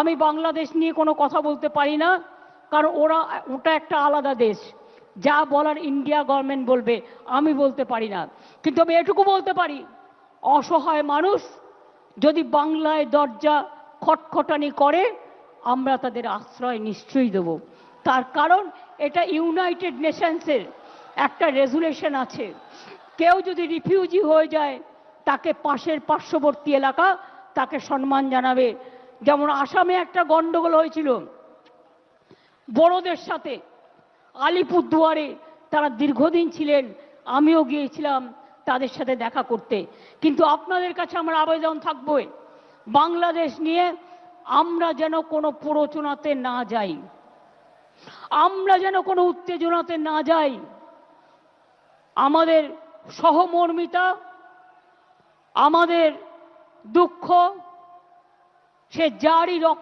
আমি বাংলাদেশ নিয়ে কোনো কথা বলতে পারি না, কারণ ওটা একটা আলাদা দেশ। যা বলার ইন্ডিয়া গভর্নমেন্ট বলবে, আমি বলতে পারি না। কিন্তু আমি এটুকু বলতে পারি, অসহায় মানুষ যদি বাংলায় দরজা খটখটানি করে, আমরা তাদের আশ্রয় নিশ্চয়ই দেব। তার কারণ এটা ইউনাইটেড নেশনসের একটা রেজুলেশন আছে। কেউ যদি রিফিউজি হয়ে যায়, তাকে পার্শ্ববর্তী এলাকা তাকে সম্মান জানাবে। যেমন আসামে একটা গন্ডগোল হয়েছিল বড়দের সাথে, আলিপুরদুয়ারে তারা দীর্ঘদিন ছিলেন, আমিও গিয়েছিলাম তাদের সাথে দেখা করতে। কিন্তু আপনাদের কাছে আমার আবেদন থাকবে, বাংলাদেশ নিয়ে আমরা যেন কোনো প্ররোচনাতে না যাই, আমরা যেন কোনো উত্তেজনাতে না যাই। আমাদের সহমর্মিতা, আমাদের দুঃখ, সে যারই রক্ত